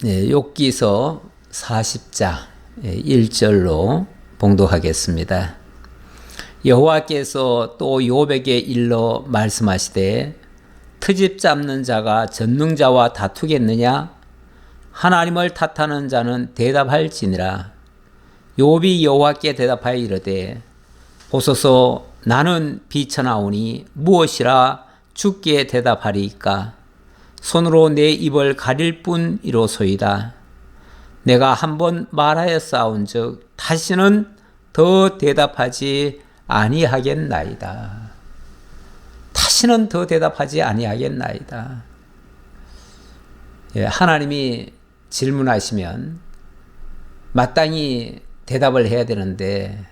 욥기서 40장 1절로 봉독하겠습니다. 여호와께서 또 욥에게 일러 말씀하시되 트집 잡는 자가 전능자와 다투겠느냐? 하나님을 탓하는 자는 대답할지니라. 욥이 여호와께 대답하여 이르되 보소서 나는 비천하오니 무엇이라 주께 대답하리이까? 손으로 내 입을 가릴 뿐이로소이다. 내가 한번 말하였사온즉 다시는 더 대답하지 아니하겠나이다. 다시는 더 대답하지 아니하겠나이다. 하나님이 질문하시면 마땅히 대답을 해야 되는데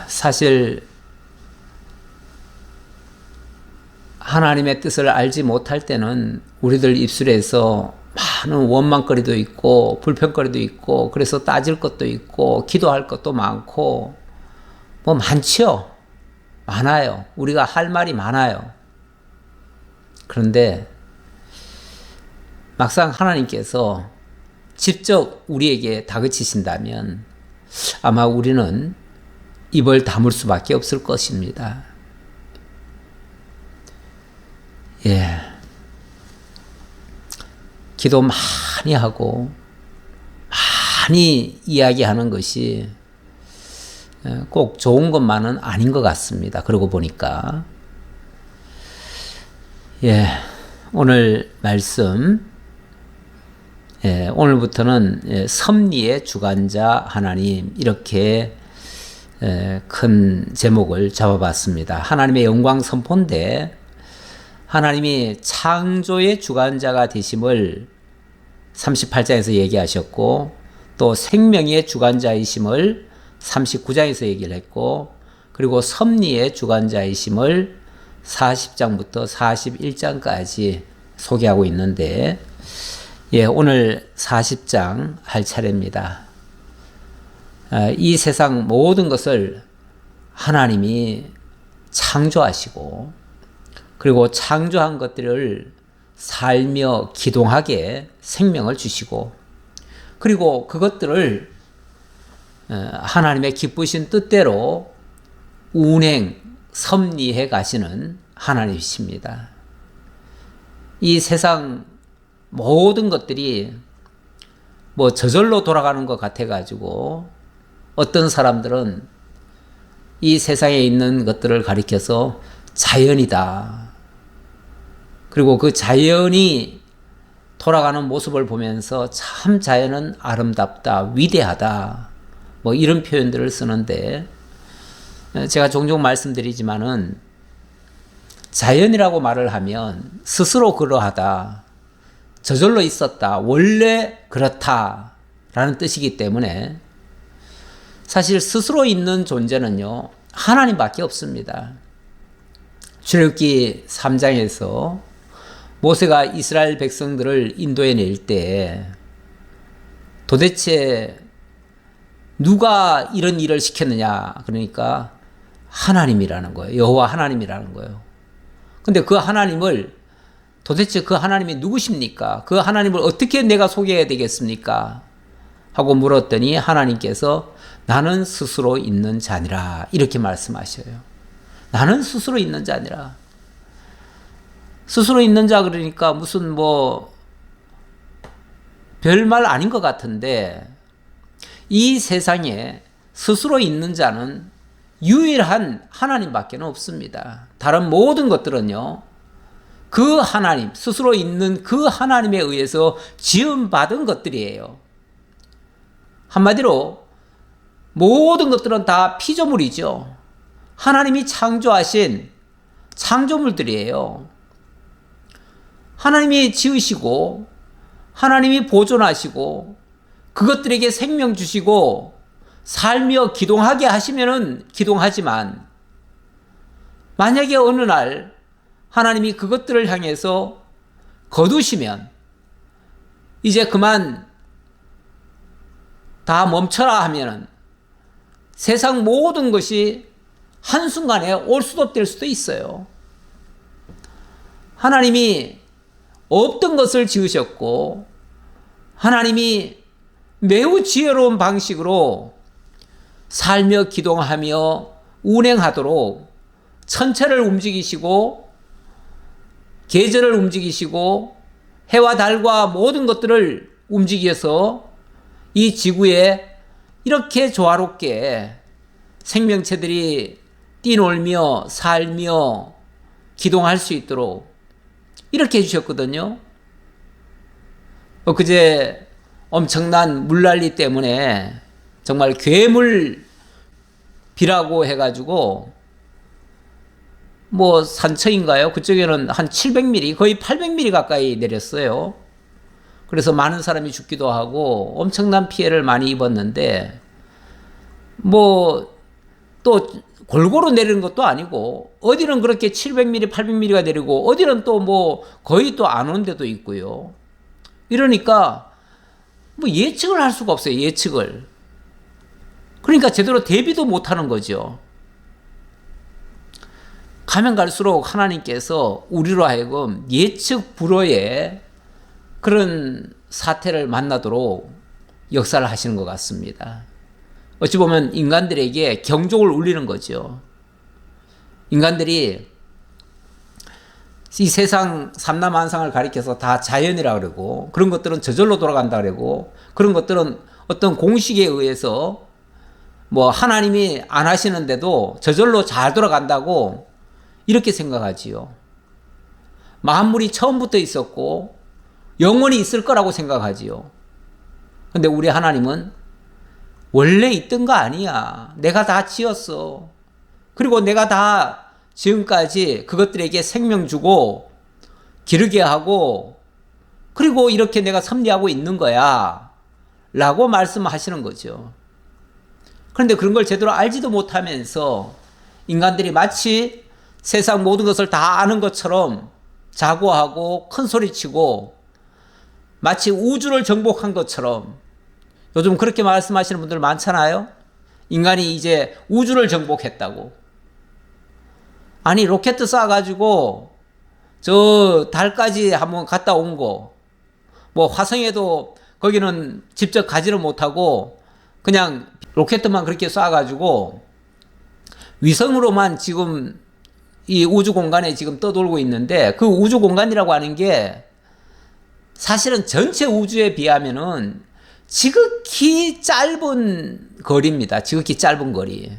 사실 하나님의 뜻을 알지 못할 때는 우리들 입술에서 많은 원망거리도 있고 불평거리도 있고 그래서 따질 것도 있고 기도할 것도 많고 뭐 많죠. 많아요. 우리가 할 말이 많아요. 그런데 막상 하나님께서 직접 우리에게 다그치신다면 아마 우리는 입을 다물 수밖에 없을 것입니다. 기도 많이 하고 많이 이야기하는 것이 꼭 좋은 것만은 아닌 것 같습니다. 그러고 보니까 오늘 말씀 오늘부터는 섭리의 주관자 하나님 이렇게 큰 제목을 잡아봤습니다. 하나님의 영광 선포인데 하나님이 창조의 주관자가 되심을 38장에서 얘기하셨고 또 생명의 주관자이심을 39장에서 얘기를 했고 그리고 섭리의 주관자이심을 40장부터 41장까지 소개하고 있는데 오늘 40장 할 차례입니다. 이 세상 모든 것을 하나님이 창조하시고 그리고 창조한 것들을 살며 기동하게 생명을 주시고 그리고 그것들을 하나님의 기쁘신 뜻대로 운행, 섭리해 가시는 하나님이십니다. 이 세상 모든 것들이 뭐 저절로 돌아가는 것 같아가지고 어떤 사람들은 이 세상에 있는 것들을 가리켜서 자연이다. 그리고 그 자연이 돌아가는 모습을 보면서 참 자연은 아름답다, 위대하다. 뭐 이런 표현들을 쓰는데 제가 종종 말씀드리지만은 자연이라고 말을 하면 스스로 그러하다, 저절로 있었다, 원래 그렇다라는 뜻이기 때문에 사실 스스로 있는 존재는요 하나님밖에 없습니다. 출애굽기 3장에서 모세가 이스라엘 백성들을 인도해 낼 때 도대체 누가 이런 일을 시켰느냐 그러니까 하나님이라는 거예요. 여호와 하나님이라는 거예요. 근데 그 하나님을 도대체 그 하나님이 누구십니까? 그 하나님을 어떻게 내가 소개해야 되겠습니까? 하고 물었더니 하나님께서 나는 스스로 있는 자니라 이렇게 말씀하셔요. 나는 스스로 있는 자니라. 스스로 있는 자 그러니까 무슨 뭐 별말 아닌 것 같은데 이 세상에 스스로 있는 자는 유일한 하나님밖에 없습니다. 다른 모든 것들은요 그 하나님, 스스로 있는 그 하나님에 의해서 지음받은 것들이에요. 한마디로 모든 것들은 다 피조물이죠. 하나님이 창조하신 창조물들이에요. 하나님이 지으시고 하나님이 보존하시고 그것들에게 생명 주시고 살며 기동하게 하시면은 기동하지만 만약에 어느 날 하나님이 그것들을 향해서 거두시면 이제 그만 다 멈춰라 하면은 세상 모든 것이 한순간에 올 수도 될 수도 있어요. 하나님이 없던 것을 지으셨고 하나님이 매우 지혜로운 방식으로 살며 기동하며 운행하도록 천체를 움직이시고 계절을 움직이시고 해와 달과 모든 것들을 움직여서 이 지구에 이렇게 조화롭게 생명체들이 뛰놀며 살며 기동할 수 있도록 이렇게 해주셨거든요. 그제 엄청난 물난리 때문에 정말 괴물 비라고 해가지고 뭐 산처인가요? 그쪽에는 한 700mm 거의 800mm 가까이 내렸어요. 그래서 많은 사람이 죽기도 하고 엄청난 피해를 많이 입었는데 뭐 또 골고루 내리는 것도 아니고 어디는 그렇게 700mm 800mm가 내리고 어디는 또 뭐 거의 또 안 온 데도 있고요. 이러니까 뭐 예측을 할 수가 없어요. 예측을. 그러니까 제대로 대비도 못하는 거죠. 가면 갈수록 하나님께서 우리로 하여금 예측 불허의 그런 사태를 만나도록 역사를 하시는 것 같습니다. 어찌 보면 인간들에게 경종을 울리는 거죠. 인간들이 이 세상 삼라만상을 가리켜서 다 자연이라 그러고 그런 것들은 저절로 돌아간다 그러고 그런 것들은 어떤 공식에 의해서 뭐 하나님이 안 하시는데도 저절로 잘 돌아간다고 이렇게 생각하지요. 만물이 처음부터 있었고 영원히 있을 거라고 생각하지요. 근데 우리 하나님은 원래 있던 거 아니야. 내가 다 지었어. 그리고 내가 다 지금까지 그것들에게 생명 주고 기르게 하고 그리고 이렇게 내가 섭리하고 있는 거야 라고 말씀하시는 거죠. 그런데 그런 걸 제대로 알지도 못하면서 인간들이 마치 세상 모든 것을 다 아는 것처럼 자고하고 큰 소리치고 마치 우주를 정복한 것처럼 요즘 그렇게 말씀하시는 분들 많잖아요. 인간이 이제 우주를 정복했다고. 아니 로켓 쏴가지고 저 달까지 한번 갔다 온 거, 뭐 화성에도 거기는 직접 가지는 못하고 그냥 로켓만 그렇게 쏴가지고 위성으로만 지금 이 우주 공간에 지금 떠돌고 있는데 그 우주 공간이라고 하는 게 사실은 전체 우주에 비하면은 지극히 짧은 거리입니다. 지극히 짧은 거리.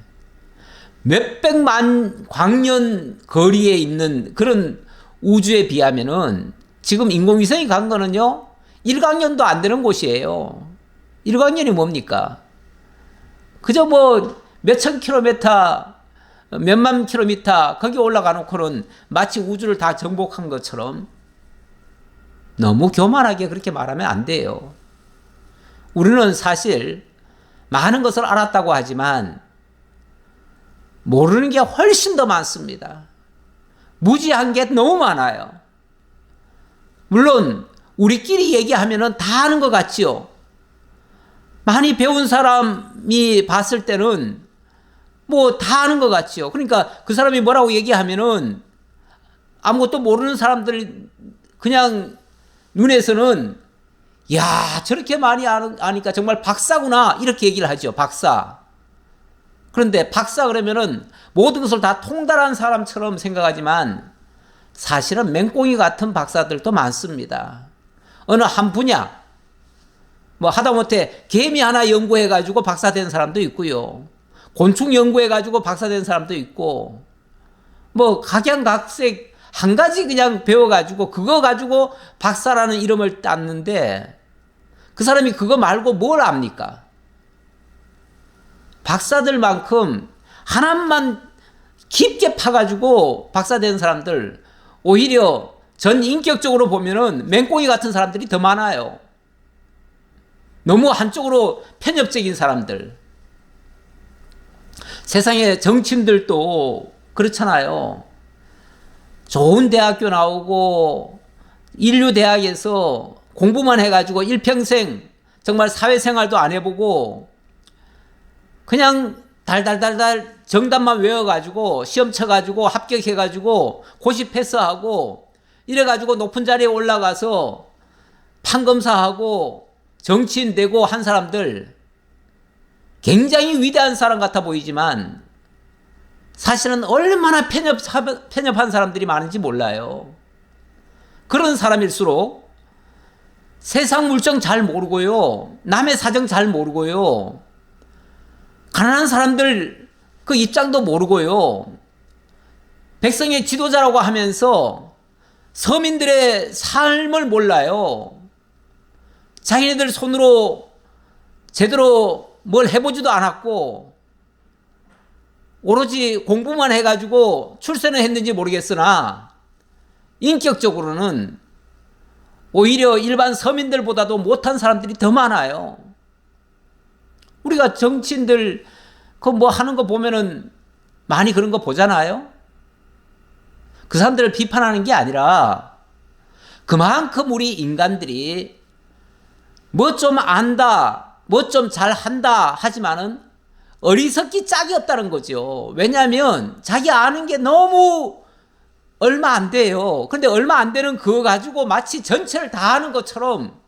몇백만 광년 거리에 있는 그런 우주에 비하면은 지금 인공위성이 간 거는요, 1광년도 안 되는 곳이에요. 1광년이 뭡니까? 그저 뭐 몇천 킬로미터, 몇만 킬로미터 거기 올라가 놓고는 마치 우주를 다 정복한 것처럼 너무 교만하게 그렇게 말하면 안 돼요. 우리는 사실 많은 것을 알았다고 하지만 모르는 게 훨씬 더 많습니다. 무지한 게 너무 많아요. 물론 우리끼리 얘기하면 다 아는 것 같지요. 많이 배운 사람이 봤을 때는 뭐 다 아는 것 같지요. 그러니까 그 사람이 뭐라고 얘기하면은 아무것도 모르는 사람들 그냥 눈에서는 야, 저렇게 많이 아니까 정말 박사구나 이렇게 얘기를 하죠. 박사. 그런데 박사 그러면은 모든 것을 다 통달한 사람처럼 생각하지만 사실은 맹꽁이 같은 박사들도 많습니다. 어느 한 분야 뭐 하다못해 개미 하나 연구해가지고 박사 된 사람도 있고요. 곤충 연구해가지고 박사 된 사람도 있고 뭐 각양각색 한 가지 그냥 배워가지고 그거 가지고 박사라는 이름을 땄는데 그 사람이 그거 말고 뭘 압니까? 박사들만큼 하나만 깊게 파가지고 박사 된 사람들 오히려 전 인격적으로 보면은 맹꽁이 같은 사람들이 더 많아요. 너무 한쪽으로 편협적인 사람들. 세상에 정치인들도 그렇잖아요. 좋은 대학교 나오고 인류대학에서 공부만 해가지고 일평생 정말 사회생활도 안 해보고 그냥 달달달달 정답만 외워가지고 시험 쳐가지고 합격해가지고 고시 패스하고 이래가지고 높은 자리에 올라가서 판검사하고 정치인 되고 한 사람들 굉장히 위대한 사람 같아 보이지만 사실은 얼마나 편협한 사람들이 많은지 몰라요. 그런 사람일수록 세상 물정 잘 모르고요. 남의 사정 잘 모르고요. 가난한 사람들 그 입장도 모르고요. 백성의 지도자라고 하면서 서민들의 삶을 몰라요. 자기네들 손으로 제대로 뭘 해보지도 않았고 오로지 공부만 해가지고 출세는 했는지 모르겠으나 인격적으로는 오히려 일반 서민들보다도 못한 사람들이 더 많아요. 우리가 정치인들 그 뭐 하는 거 보면은 많이 그런 거 보잖아요. 그 사람들을 비판하는 게 아니라 그만큼 우리 인간들이 뭐 좀 안다, 뭐 좀 잘한다 하지만은 어리석기 짝이 없다는 거죠. 왜냐하면 자기 아는 게 너무 얼마 안 돼요. 그런데 얼마 안 되는 그거 가지고 마치 전체를 다 아는 것처럼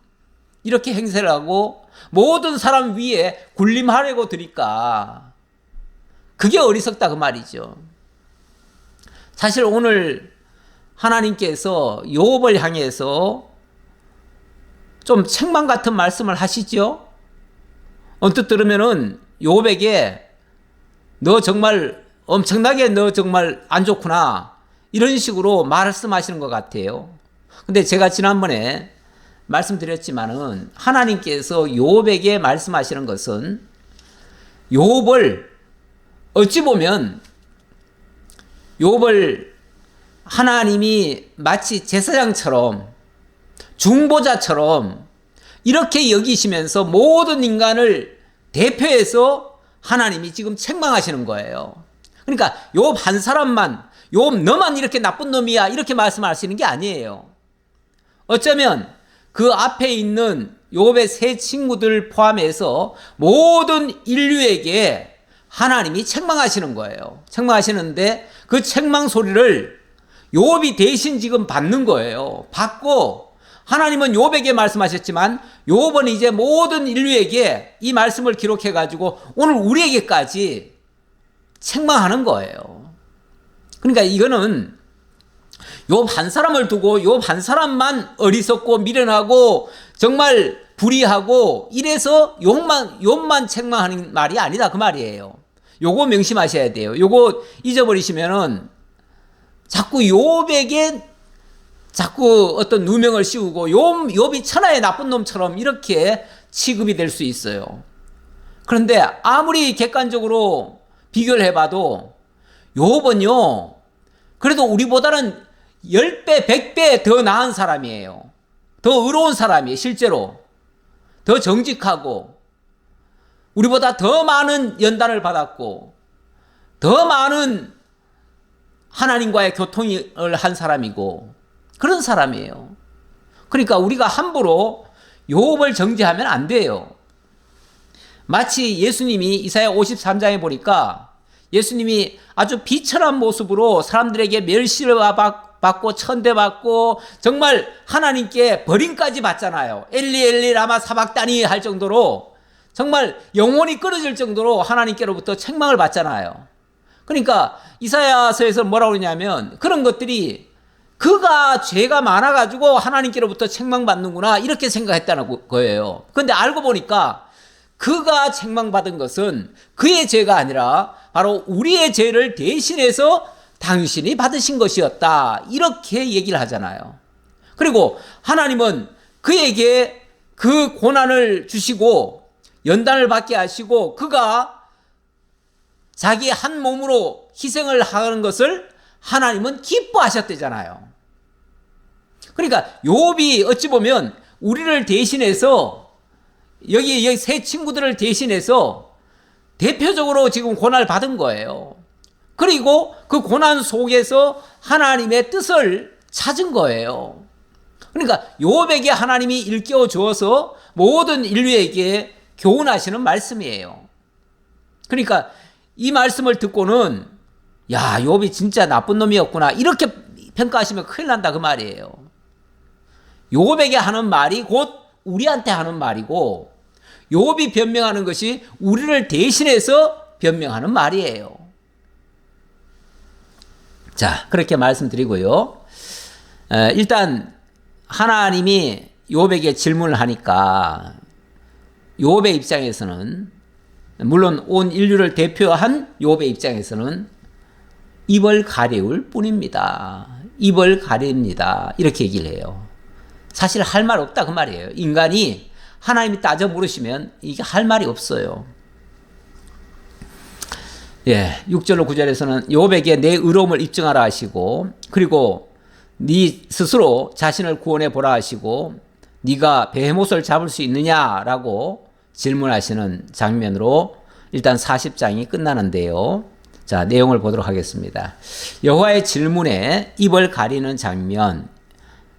이렇게 행세를 하고 모든 사람 위에 군림하려고 드니까 그게 어리석다 그 말이죠. 사실 오늘 하나님께서 욥을 향해서 좀 책망 같은 말씀을 하시죠. 언뜻 들으면은 욥에게 너 정말 엄청나게 너 정말 안 좋구나 이런 식으로 말씀하시는 것 같아요. 근데 제가 지난번에 말씀드렸지만은 하나님께서 욥에게 말씀하시는 것은 욥을 어찌 보면 욥을 하나님이 마치 제사장처럼 중보자처럼 이렇게 여기시면서 모든 인간을 대표해서 하나님이 지금 책망하시는 거예요. 그러니까 욥 한 사람만 욥 너만 이렇게 나쁜 놈이야 이렇게 말씀하시는 게 아니에요. 어쩌면 그 앞에 있는 욥의 세 친구들 포함해서 모든 인류에게 하나님이 책망하시는 거예요. 책망하시는데 그 책망 소리를 욥이 대신 지금 받는 거예요. 받고 하나님은 욥에게 말씀하셨지만 욥은 이제 모든 인류에게 이 말씀을 기록해 가지고 오늘 우리에게까지 책망하는 거예요. 그러니까 이거는 욥 한 사람을 두고 욥 한 사람만 어리석고 미련하고 정말 불의하고 이래서 욥만 책망하는 말이 아니다 그 말이에요. 요거 명심하셔야 돼요. 요거 잊어버리시면은 자꾸 욥에게 자꾸 어떤 누명을 씌우고 욥이 천하의 나쁜 놈처럼 이렇게 취급이 될 수 있어요. 그런데 아무리 객관적으로 비교를 해봐도 욥은요 그래도 우리보다는 10배, 100배 더 나은 사람이에요. 더 의로운 사람이에요. 실제로 더 정직하고 우리보다 더 많은 연단을 받았고 더 많은 하나님과의 교통을 한 사람이고 그런 사람이에요. 그러니까 우리가 함부로 욥을 정죄하면 안 돼요. 마치 예수님이 이사야 53장에 보니까 예수님이 아주 비천한 모습으로 사람들에게 멸시를 받고 천대받고 정말 하나님께 버림까지 받잖아요. 엘리 엘리 라마 사박다니 할 정도로 정말 영혼이 끊어질 정도로 하나님께로부터 책망을 받잖아요. 그러니까 이사야서에서 뭐라고 그러냐면 그런 것들이 그가 죄가 많아가지고 하나님께로부터 책망받는구나 이렇게 생각했다는 거예요. 그런데 알고 보니까 그가 책망받은 것은 그의 죄가 아니라 바로 우리의 죄를 대신해서 당신이 받으신 것이었다 이렇게 얘기를 하잖아요. 그리고 하나님은 그에게 그 고난을 주시고 연단을 받게 하시고 그가 자기 한 몸으로 희생을 하는 것을 하나님은 기뻐하셨대잖아요. 그러니까 욥이 어찌 보면 우리를 대신해서 여기 세 친구들을 대신해서 대표적으로 지금 고난을 받은 거예요. 그리고 그 고난 속에서 하나님의 뜻을 찾은 거예요. 그러니까 욥에게 하나님이 일깨워 주어서 모든 인류에게 교훈하시는 말씀이에요. 그러니까 이 말씀을 듣고는 야 욥이 진짜 나쁜 놈이었구나 이렇게 평가하시면 큰일 난다 그 말이에요. 욥에게 하는 말이 곧 우리한테 하는 말이고 욥이 변명하는 것이 우리를 대신해서 변명하는 말이에요. 자, 그렇게 말씀드리고요. 일단 하나님이 욥에게 질문을 하니까 욥의 입장에서는, 물론 온 인류를 대표한 욥의 입장에서는 입을 가리울 뿐입니다. 입을 가립니다. 이렇게 얘기를 해요. 사실 할 말 없다 그 말이에요. 인간이 하나님이 따져 물으시면 이게 할 말이 없어요. 6절로 9절에서는 욥에게 내 의로움을 입증하라 하시고, 그리고 네 스스로 자신을 구원해 보라 하시고, 네가 베헤못을 잡을 수 있느냐라고 질문하시는 장면으로 일단 40장이 끝나는데요. 자, 내용을 보도록 하겠습니다. 여호와의 질문에 입을 가리는 장면,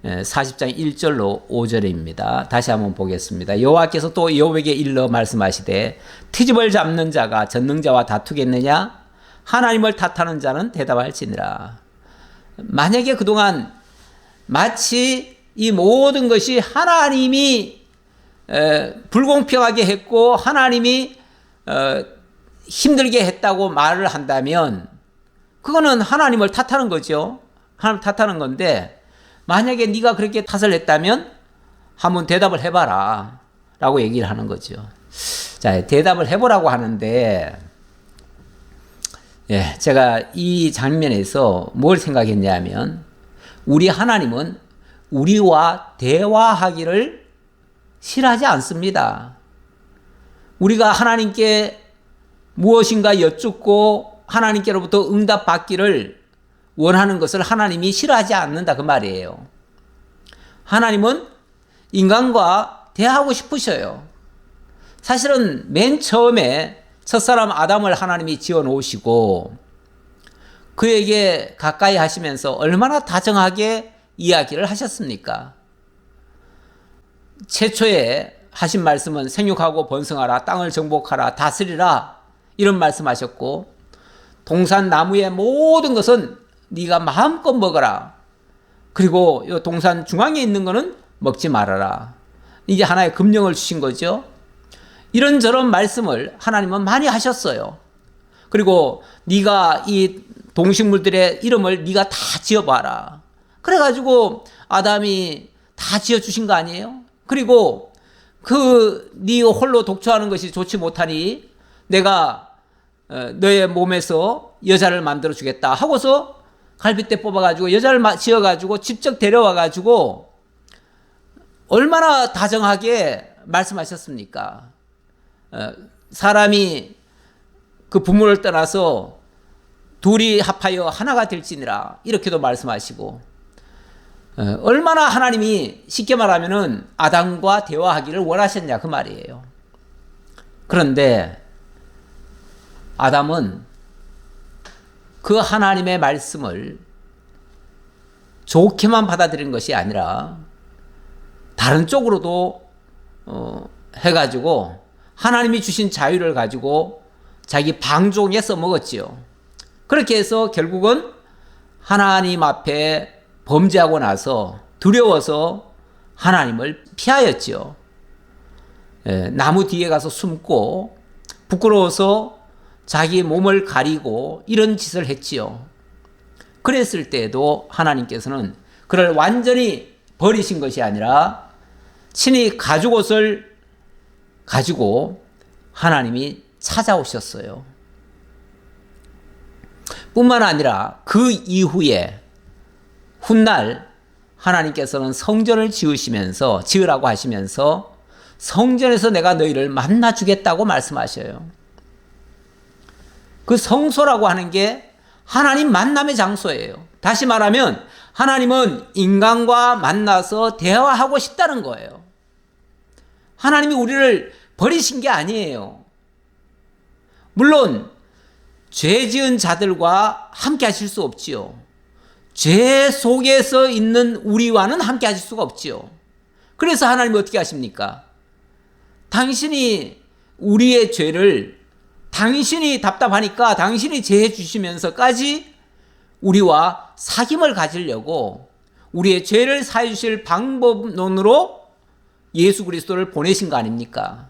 40장 1절로 5절입니다. 다시 한번 보겠습니다. 여호와께서 또 욥에게 일러 말씀하시되 트집을 잡는 자가 전능자와 다투겠느냐? 하나님을 탓하는 자는 대답할지니라. 만약에 그동안 마치 이 모든 것이 하나님이 불공평하게 했고 하나님이 힘들게 했다고 말을 한다면 그거는 하나님을 탓하는 거죠. 하나님을 탓하는 건데, 만약에 네가 그렇게 탓을 했다면 한번 대답을 해봐라 라고 얘기를 하는 거죠. 자, 대답을 해보라고 하는데, 제가 이 장면에서 뭘 생각했냐면, 우리 하나님은 우리와 대화하기를 싫어하지 않습니다. 우리가 하나님께 무엇인가 여쭙고 하나님께로부터 응답 받기를 원하는 것을 하나님이 싫어하지 않는다 그 말이에요. 하나님은 인간과 대화하고 싶으셔요. 사실은 맨 처음에 첫사람 아담을 하나님이 지어 놓으시고 그에게 가까이 하시면서 얼마나 다정하게 이야기를 하셨습니까? 최초에 하신 말씀은 생육하고 번성하라, 땅을 정복하라, 다스리라 이런 말씀하셨고, 동산 나무의 모든 것은 네가 마음껏 먹어라. 그리고 이 동산 중앙에 있는 거는 먹지 말아라. 이제 하나의 금령을 주신 거죠. 이런저런 말씀을 하나님은 많이 하셨어요. 그리고 네가 이 동식물들의 이름을 네가 다 지어봐라. 그래가지고 아담이 다 지어주신 거 아니에요? 그리고 네 홀로 독초하는 것이 좋지 못하니 내가 너의 몸에서 여자를 만들어 주겠다 하고서 갈빗대 뽑아가지고 여자를 지어가지고 직접 데려와가지고 얼마나 다정하게 말씀하셨습니까? 사람이 그 부모를 떠나서 둘이 합하여 하나가 될지니라 이렇게도 말씀하시고, 얼마나 하나님이 쉽게 말하면은 아담과 대화하기를 원하셨냐 그 말이에요. 그런데 아담은 그 하나님의 말씀을 좋게만 받아들인 것이 아니라 다른 쪽으로도 해가지고 하나님이 주신 자유를 가지고 자기 방종에 써먹었지요. 그렇게 해서 결국은 하나님 앞에 범죄하고 나서 두려워서 하나님을 피하였지요. 나무 뒤에 가서 숨고 부끄러워서 자기 몸을 가리고 이런 짓을 했지요. 그랬을 때에도 하나님께서는 그를 완전히 버리신 것이 아니라 친히 가죽옷을 가지고 하나님이 찾아오셨어요. 뿐만 아니라 그 이후에 훗날 하나님께서는 성전을 지으라고 하시면서 성전에서 내가 너희를 만나 주겠다고 말씀하셔요. 그 성소라고 하는 게 하나님 만남의 장소예요. 다시 말하면 하나님은 인간과 만나서 대화하고 싶다는 거예요. 하나님이 우리를 버리신 게 아니에요. 물론 죄 지은 자들과 함께 하실 수 없지요. 죄 속에서 있는 우리와는 함께 하실 수가 없지요. 그래서 하나님이 어떻게 하십니까? 당신이 우리의 죄를 당신이 답답하니까 당신이 죄해 주시면서까지 우리와 사귐을 가지려고 우리의 죄를 사해 주실 방법론으로 예수 그리스도를 보내신 거 아닙니까?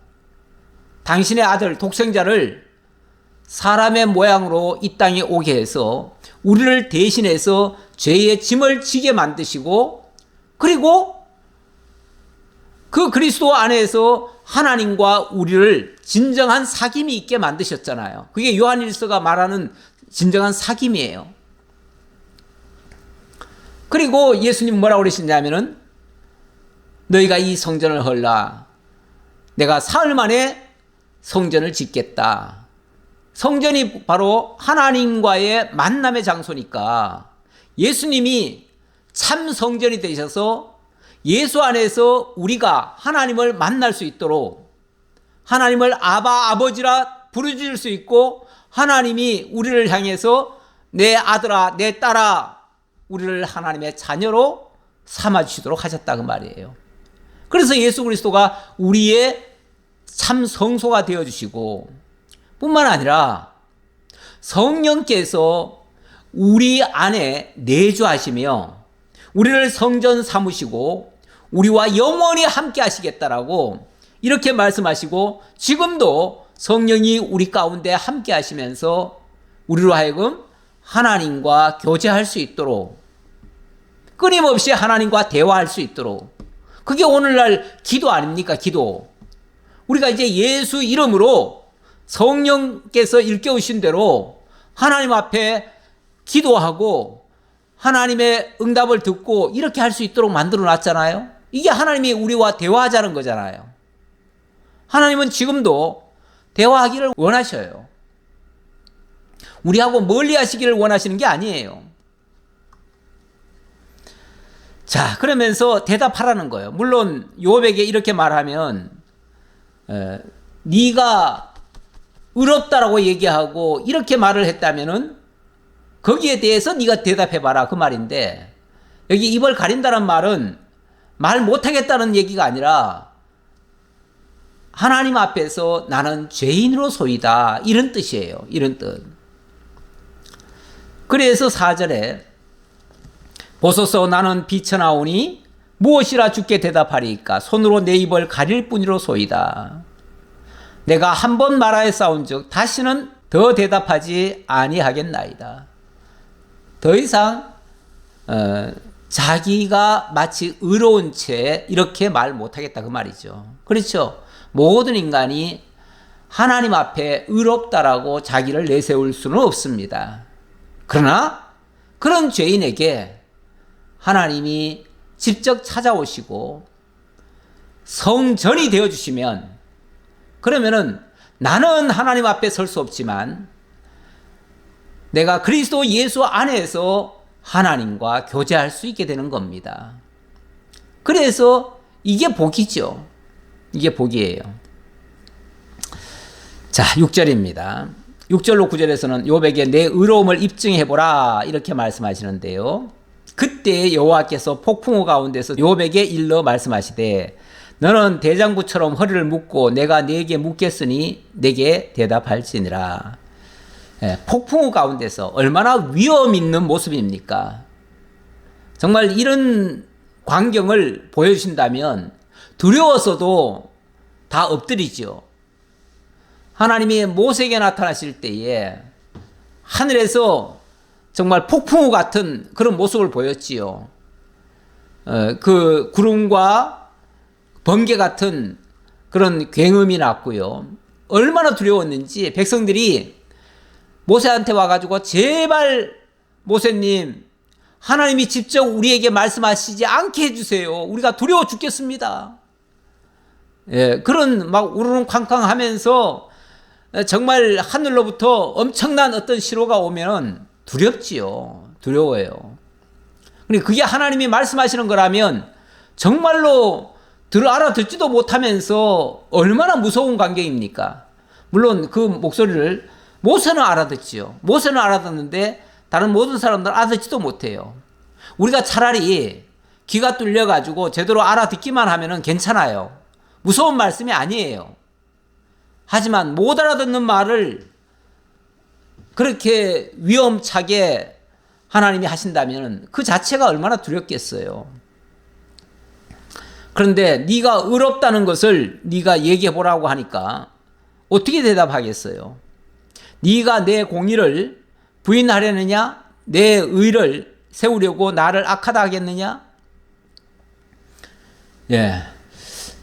당신의 아들 독생자를 사람의 모양으로 이 땅에 오게 해서 우리를 대신해서 죄의 짐을 지게 만드시고, 그리고 그 그리스도 안에서 하나님과 우리를 진정한 사귐이 있게 만드셨잖아요. 그게 요한일서가 말하는 진정한 사귐이에요. 그리고 예수님 뭐라고 그러시냐면은 너희가 이 성전을 헐라. 내가 사흘 만에 성전을 짓겠다. 성전이 바로 하나님과의 만남의 장소니까 예수님이 참 성전이 되셔서 예수 안에서 우리가 하나님을 만날 수 있도록, 하나님을 아바 아버지라 부르실 수 있고, 하나님이 우리를 향해서 내 아들아 내 딸아 우리를 하나님의 자녀로 삼아주시도록 하셨다 그 말이에요. 그래서 예수 그리스도가 우리의 참 성소가 되어주시고, 뿐만 아니라 성령께서 우리 안에 내주하시며 우리를 성전 삼으시고 우리와 영원히 함께 하시겠다라고 이렇게 말씀하시고, 지금도 성령이 우리 가운데 함께 하시면서 우리로 하여금 하나님과 교제할 수 있도록, 끊임없이 하나님과 대화할 수 있도록, 그게 오늘날 기도 아닙니까? 기도. 우리가 이제 예수 이름으로 성령께서 일깨우신 대로 하나님 앞에 기도하고 하나님의 응답을 듣고 이렇게 할 수 있도록 만들어 놨잖아요. 이게 하나님이 우리와 대화하자는 거잖아요. 하나님은 지금도 대화하기를 원하셔요. 우리하고 멀리 하시기를 원하시는 게 아니에요. 자, 그러면서 대답하라는 거예요. 물론 요백에 이렇게 말하면 네가 의롭다라고 얘기하고 이렇게 말을 했다면은 거기에 대해서 네가 대답해봐라 그 말인데, 여기 입을 가린다는 말은 말 못하겠다는 얘기가 아니라 하나님 앞에서 나는 죄인으로소이다 이런 뜻이에요. 이런 뜻. 그래서 4절에 보소서 나는 비천하오니 무엇이라 주께 대답하리이까 손으로 내 입을 가릴 뿐이로소이다. 내가 한 번 말하였사온즉 다시는 더 대답하지 아니하겠나이다. 더 이상 자기가 마치 의로운 채 이렇게 말 못하겠다 그 말이죠. 그렇죠. 모든 인간이 하나님 앞에 의롭다라고 자기를 내세울 수는 없습니다. 그러나 그런 죄인에게 하나님이 직접 찾아오시고 성전이 되어주시면, 그러면은 나는 하나님 앞에 설 수 없지만 내가 그리스도 예수 안에서 하나님과 교제할 수 있게 되는 겁니다. 그래서 이게 복이죠. 이게 복이에요. 자, 6절입니다. 6절로 9절에서는 요백에 내 의로움을 입증해보라 이렇게 말씀하시는데요. 그때 여호와께서 폭풍우 가운데서 요백에 일러 말씀하시되 너는 대장부처럼 허리를 묶고 내가 네게 묻겠으니 내게 대답할지니라. 폭풍우 가운데서 얼마나 위험 있는 모습입니까? 정말 이런 광경을 보여주신다면 두려워서도 다 엎드리죠. 하나님이 모세에게 나타나실 때에 하늘에서 정말 폭풍우 같은 그런 모습을 보였지요. 그 구름과 번개 같은 그런 굉음이 났고요. 얼마나 두려웠는지 백성들이 모세한테 와가지고 제발 모세님 하나님이 직접 우리에게 말씀하시지 않게 해주세요. 우리가 두려워 죽겠습니다. 그런 막 우르릉쾅쾅 하면서 정말 하늘로부터 엄청난 어떤 시로가 오면 두렵지요. 두려워요. 그게 하나님이 말씀하시는 거라면 정말로 알아듣지도 못하면서 얼마나 무서운 광경입니까? 물론 그 목소리를 모세는 알아듣지요. 모세는 알아듣는데 다른 모든 사람들은 알아듣지도 못해요. 우리가 차라리 귀가 뚫려가지고 제대로 알아듣기만 하면 괜찮아요. 무서운 말씀이 아니에요. 하지만 못 알아듣는 말을 그렇게 위험차게 하나님이 하신다면 그 자체가 얼마나 두렵겠어요. 그런데 네가 의롭다는 것을 네가 얘기해 보라고 하니까 어떻게 대답하겠어요? 네가 내 공의를 부인하려느냐? 내 의를 세우려고 나를 악하다 하겠느냐? 예.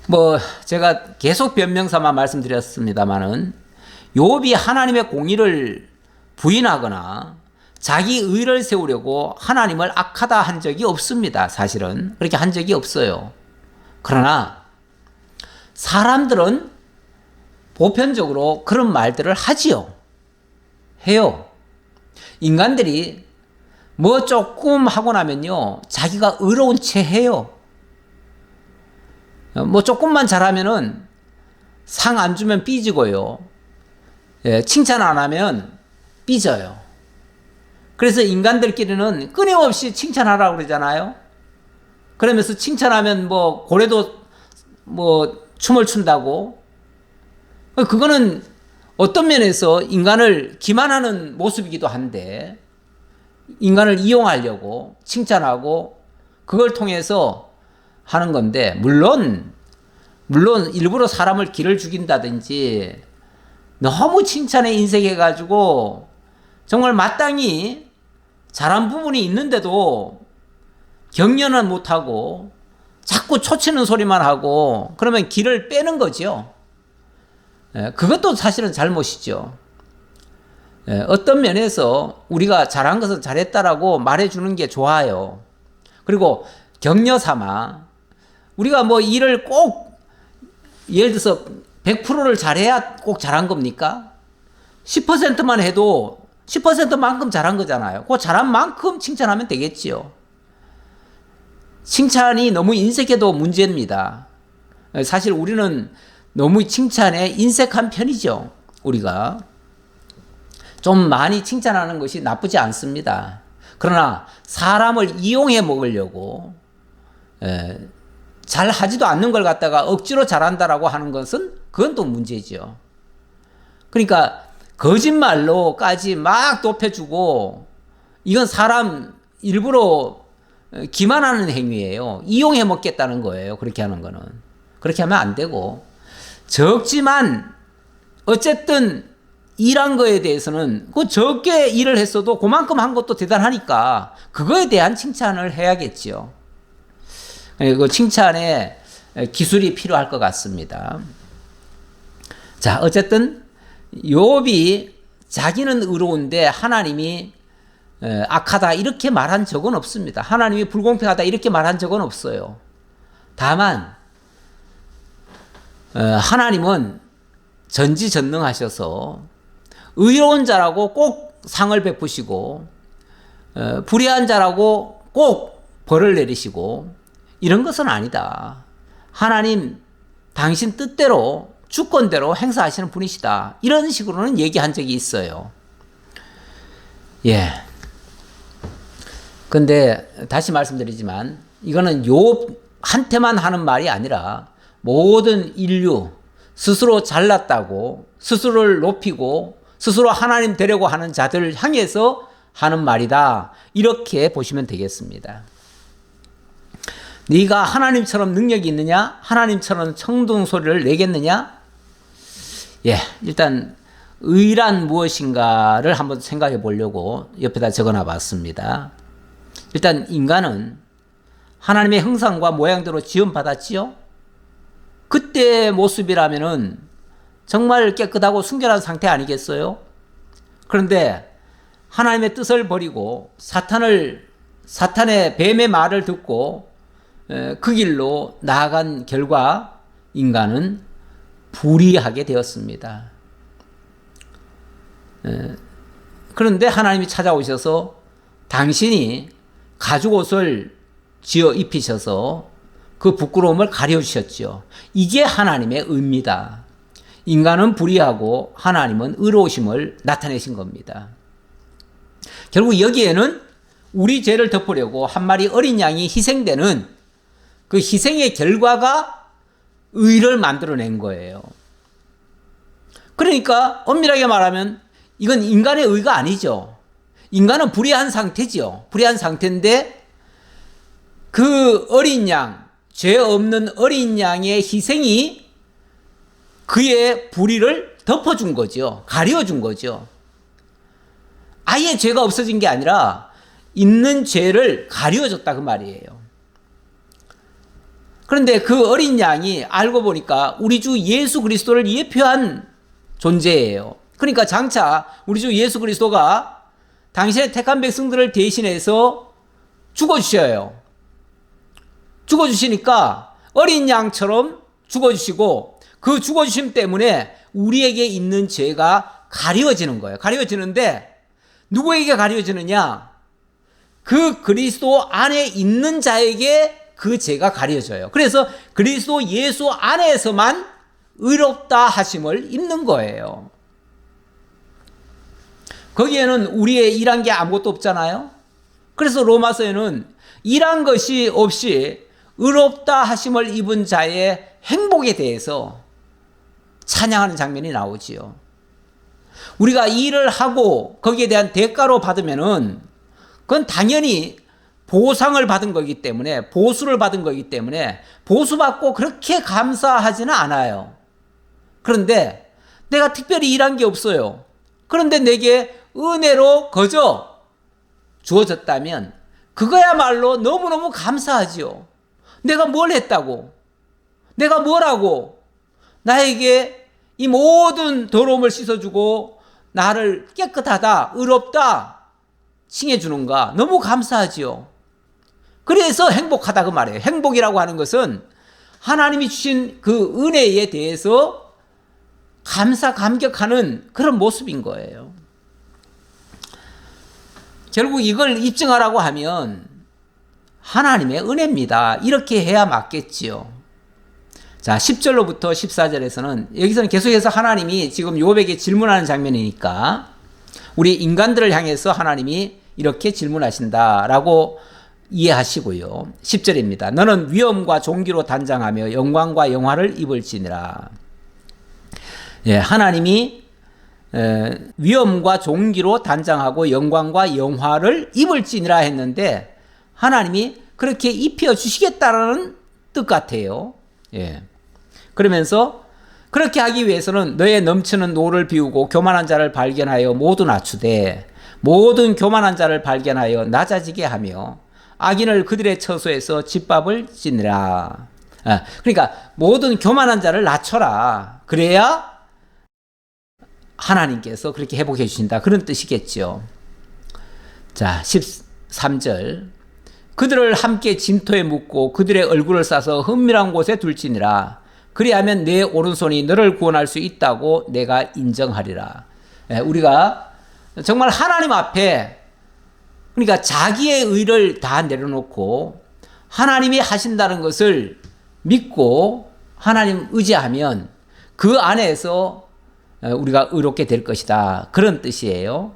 뭐 제가 계속 변명사만 말씀드렸습니다만은 욥이 하나님의 공의를 부인하거나 자기 의를 세우려고 하나님을 악하다 한 적이 없습니다. 사실은 그렇게 한 적이 없어요. 그러나 사람들은 보편적으로 그런 말들을 하지요. 해요. 인간들이 뭐 조금 하고 나면요, 자기가 의로운 채 해요. 뭐 조금만 잘하면은 상 안 주면 삐지고요. 예, 칭찬 안 하면 삐져요. 그래서 인간들끼리는 끊임없이 칭찬하라고 그러잖아요. 그러면서 칭찬하면 뭐 고래도 뭐 춤을 춘다고. 그거는 어떤 면에서 인간을 기만하는 모습이기도 한데, 인간을 이용하려고 칭찬하고 그걸 통해서 하는 건데, 물론 일부러 사람을 기를 죽인다든지 너무 칭찬에 인색해가지고 정말 마땅히 잘한 부분이 있는데도 격려는 못하고 자꾸 초치는 소리만 하고 그러면 기를 빼는 거죠. 그것도 사실은 잘못이죠. 어떤 면에서 우리가 잘한 것은 잘했다라고 말해주는 게 좋아요. 그리고 격려 삼아 우리가 뭐 일을 꼭 예를 들어서 100%를 잘해야 꼭 잘한 겁니까? 10%만 해도 10%만큼 잘한 거잖아요. 그 잘한 만큼 칭찬하면 되겠지요. 칭찬이 너무 인색해도 문제입니다. 사실 우리는 너무 칭찬에 인색한 편이죠. 우리가 좀 많이 칭찬하는 것이 나쁘지 않습니다. 그러나 사람을 이용해 먹으려고 잘 하지도 않는 걸 갖다가 억지로 잘한다라고 하는 것은 그건 또 문제죠. 그러니까 거짓말로까지 막 높여주고 이건 사람 일부러 기만하는 행위예요. 이용해 먹겠다는 거예요. 그렇게 하는 거는. 그렇게 하면 안 되고, 적지만 어쨌든 일한 거에 대해서는 그 적게 일을 했어도 그만큼 한 것도 대단하니까 그거에 대한 칭찬을 해야겠죠. 그 칭찬에 기술이 필요할 것 같습니다. 자, 어쨌든 욥이 자기는 의로운데 하나님이 악하다 이렇게 말한 적은 없습니다. 하나님이 불공평하다 이렇게 말한 적은 없어요. 다만 하나님은 전지전능하셔서 의로운 자라고 꼭 상을 베푸시고 불의한 자라고 꼭 벌을 내리시고 이런 것은 아니다. 하나님 당신 뜻대로 주권대로 행사하시는 분이시다. 이런 식으로는 얘기한 적이 있어요. 예. 근데 다시 말씀드리지만 이거는 욥한테만 하는 말이 아니라 모든 인류 스스로 잘났다고 스스로를 높이고 스스로 하나님 되려고 하는 자들을 향해서 하는 말이다. 이렇게 보시면 되겠습니다. 네가 하나님처럼 능력이 있느냐? 하나님처럼 청동 소리를 내겠느냐? 예, 일단 의란 무엇인가를 한번 생각해 보려고 옆에다 적어놔 봤습니다. 일단 인간은 하나님의 형상과 모양대로 지음받았지요? 그때 모습이라면은 정말 깨끗하고 순결한 상태 아니겠어요? 그런데 하나님의 뜻을 버리고 사탄의 뱀의 말을 듣고 그 길로 나아간 결과 인간은 불의하게 되었습니다. 그런데 하나님이 찾아오셔서 당신이 가죽옷을 지어 입히셔서 그 부끄러움을 가려주셨죠. 이게 하나님의 의입니다. 인간은 불의하고 하나님은 의로우심을 나타내신 겁니다. 결국 여기에는 우리 죄를 덮으려고 한 마리 어린 양이 희생되는 그 희생의 결과가 의를 만들어낸 거예요. 그러니까 엄밀하게 말하면 이건 인간의 의가 아니죠. 인간은 불의한 상태지요. 불의한 상태인데 그 어린 양, 죄 없는 어린 양의 희생이 그의 불의를 덮어준 거죠. 가려준 거죠. 아예 죄가 없어진 게 아니라 있는 죄를 가려줬다 그 말이에요. 그런데 그 어린 양이 알고 보니까 우리 주 예수 그리스도를 예표한 존재예요. 그러니까 장차 우리 주 예수 그리스도가 당신의 택한 백성들을 대신해서 죽어주셔요. 죽어주시니까 어린 양처럼 죽어주시고 그 죽어주심 때문에 우리에게 있는 죄가 가려지는 거예요. 가려지는데 누구에게 가려지느냐? 그 그리스도 안에 있는 자에게 그 죄가 가려져요. 그래서 그리스도 예수 안에서만 의롭다 하심을 입는 거예요. 거기에는 우리의 일한 게 아무것도 없잖아요. 그래서 로마서에는 일한 것이 없이 의롭다 하심을 입은 자의 행복에 대해서 찬양하는 장면이 나오지요. 우리가 일을 하고 거기에 대한 대가로 받으면은 그건 당연히 보상을 받은 거기 때문에, 보수를 받은 거기 때문에 보수받고 그렇게 감사하지는 않아요. 그런데 내가 특별히 일한 게 없어요. 그런데 내게 은혜로 거저 주어졌다면 그거야말로 너무너무 감사하지요. 내가 뭘 했다고? 내가 뭐라고? 나에게 이 모든 더러움을 씻어주고 나를 깨끗하다, 의롭다 칭해주는가? 너무 감사하지요. 그래서 행복하다 그 말이에요. 행복이라고 하는 것은 하나님이 주신 그 은혜에 대해서 감사, 감격하는 그런 모습인 거예요. 결국 이걸 입증하라고 하면 하나님의 은혜입니다. 이렇게 해야 맞겠지요. 자, 10절로부터 14절에서는 여기서는 계속해서 하나님이 지금 욥에게 질문하는 장면이니까 우리 인간들을 향해서 하나님이 이렇게 질문하신다라고 이해하시고요. 10절입니다. 너는 위엄과 존귀로 단장하며 영광과 영화를 입을지니라. 예, 하나님이 위엄과 존귀로 단장하고 영광과 영화를 입을지니라 했는데 하나님이 그렇게 입혀주시겠다라는 뜻 같아요. 예. 그러면서 그렇게 하기 위해서는 너의 넘치는 노를 비우고 교만한 자를 발견하여 모두 낮추되 모든 교만한 자를 발견하여 낮아지게 하며 악인을 그들의 처소에서 집밥을 지니라. 그러니까 모든 교만한 자를 낮춰라. 그래야 하나님께서 그렇게 회복해 주신다. 그런 뜻이겠죠. 자, 13절. 그들을 함께 진토에 묻고 그들의 얼굴을 싸서 은밀한 곳에 둘지니라. 그리하면 내 오른손이 너를 구원할 수 있다고 내가 인정하리라. 우리가 정말 하나님 앞에 그러니까 자기의 의를 다 내려놓고 하나님이 하신다는 것을 믿고 하나님 의지하면 그 안에서 우리가 의롭게 될 것이다. 그런 뜻이에요.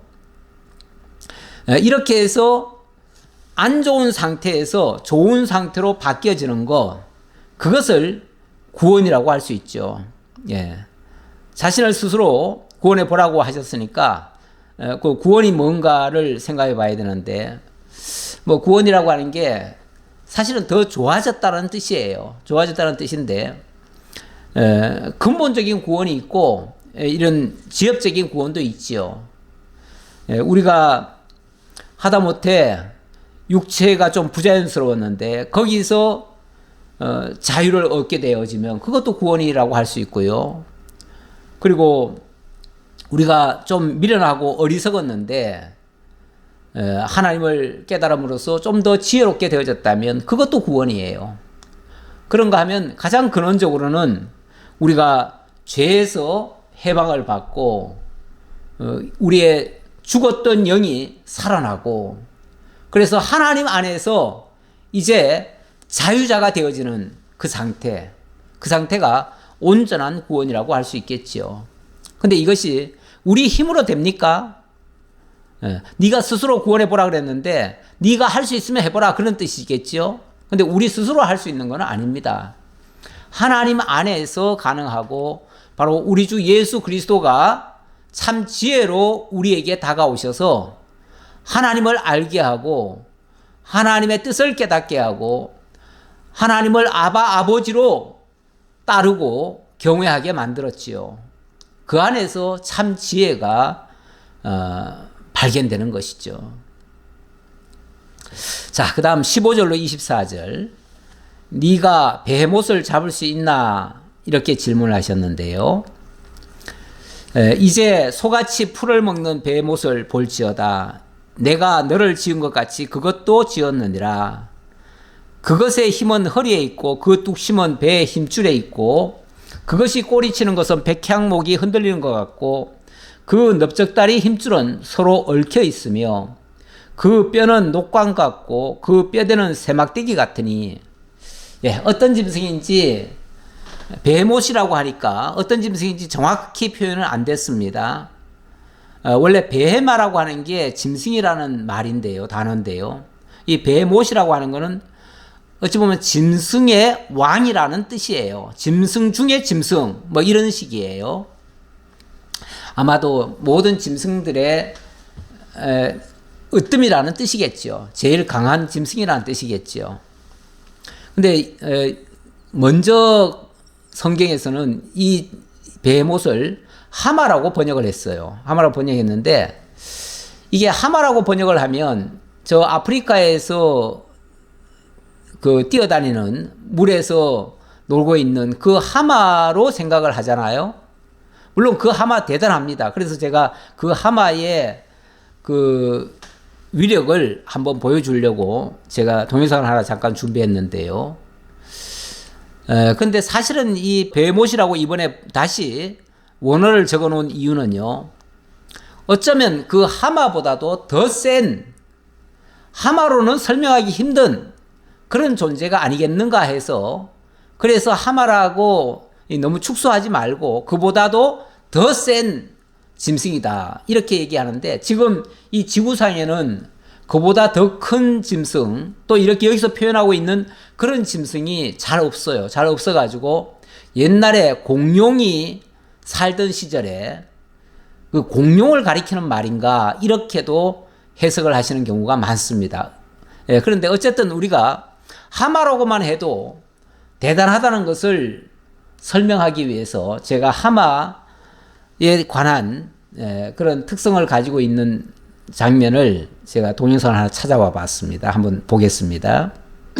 이렇게 해서 안 좋은 상태에서 좋은 상태로 바뀌어지는 것, 그것을 구원이라고 할 수 있죠. 예. 자신을 스스로 구원해 보라고 하셨으니까 그 구원이 뭔가를 생각해 봐야 되는데 뭐 구원이라고 하는 게 사실은 더 좋아졌다는 뜻이에요. 좋아졌다는 뜻인데 근본적인 구원이 있고 이런 지엽적인 구원도 있지요. 우리가 하다못해 육체가 좀 부자연스러웠는데 거기서 자유를 얻게 되어지면 그것도 구원이라고 할 수 있고요. 그리고 우리가 좀 미련하고 어리석었는데 하나님을 깨달음으로써 좀 더 지혜롭게 되어졌다면 그것도 구원이에요. 그런가 하면 가장 근원적으로는 우리가 죄에서 해방을 받고 우리의 죽었던 영이 살아나고 그래서 하나님 안에서 이제 자유자가 되어지는 그 상태가 온전한 구원이라고 할 수 있겠지요. 근데 이것이 우리 힘으로 됩니까? 네가 스스로 구원해 보라 그랬는데 네가 할 수 있으면 해보라 그런 뜻이겠지요. 근데 우리 스스로 할 수 있는 건 아닙니다. 하나님 안에서 가능하고 바로 우리 주 예수 그리스도가 참 지혜로 우리에게 다가오셔서 하나님을 알게 하고 하나님의 뜻을 깨닫게 하고 하나님을 아버지로 따르고 경외하게 만들었지요. 그 안에서 참 지혜가 발견되는 것이죠. 자, 그 다음 15절로 24절. 네가 베헤못을 잡을 수 있나? 이렇게 질문하셨는데요. 이제 소같이 풀을 먹는 베헤못을 볼지어다. 내가 너를 지은 것 같이 그것도 지었느니라. 그것의 힘은 허리에 있고 그 뚝심은 배의 힘줄에 있고 그것이 꼬리치는 것은 백향목이 흔들리는 것 같고 그 넓적다리 힘줄은 서로 얽혀 있으며 그 뼈는 녹광 같고 그 뼈대는 새막대기 같으니. 예, 어떤 짐승인지 베헤못이라고 하니까 어떤 짐승인지 정확히 표현은 안 됐습니다. 원래 베헤마라고 하는 게 짐승이라는 말인데요, 단어인데요. 이 베헤못이라고 하는 거는 어찌 보면 짐승의 왕이라는 뜻이에요. 짐승 중에 짐승, 뭐 이런 식이에요. 아마도 모든 짐승들의 으뜸이라는 뜻이겠죠. 제일 강한 짐승이라는 뜻이겠죠. 근데 먼저 성경에서는 이 베헤못을 하마라고 번역을 했어요. 하마라고 번역했는데 이게 하마라고 번역을 하면 저 아프리카에서 그 뛰어다니는 물에서 놀고 있는 그 하마로 생각을 하잖아요. 물론 그 하마 대단합니다. 그래서 제가 그 하마의 그 위력을 한번 보여주려고 제가 동영상을 하나 잠깐 준비했는데요. 근데 사실은 이 베헤못이라고 이번에 다시 원어를 적어 놓은 이유는요. 어쩌면 그 하마보다도 더 센, 하마로는 설명하기 힘든 그런 존재가 아니겠는가 해서, 그래서 하마라고 너무 축소하지 말고 그보다도 더 센 짐승이다 이렇게 얘기하는데, 지금 이 지구상에는 그보다 더 큰 짐승, 또 이렇게 여기서 표현하고 있는 그런 짐승이 잘 없어요. 잘 없어가지고 옛날에 공룡이 살던 시절에 그 공룡을 가리키는 말인가 이렇게도 해석을 하시는 경우가 많습니다. 예, 그런데 어쨌든 우리가 하마라고만 해도 대단하다는 것을 설명하기 위해서 제가 하마에 관한 그런 특성을 가지고 있는 장면을 제가 동영상을 하나 찾아와 봤습니다. 한번 보겠습니다.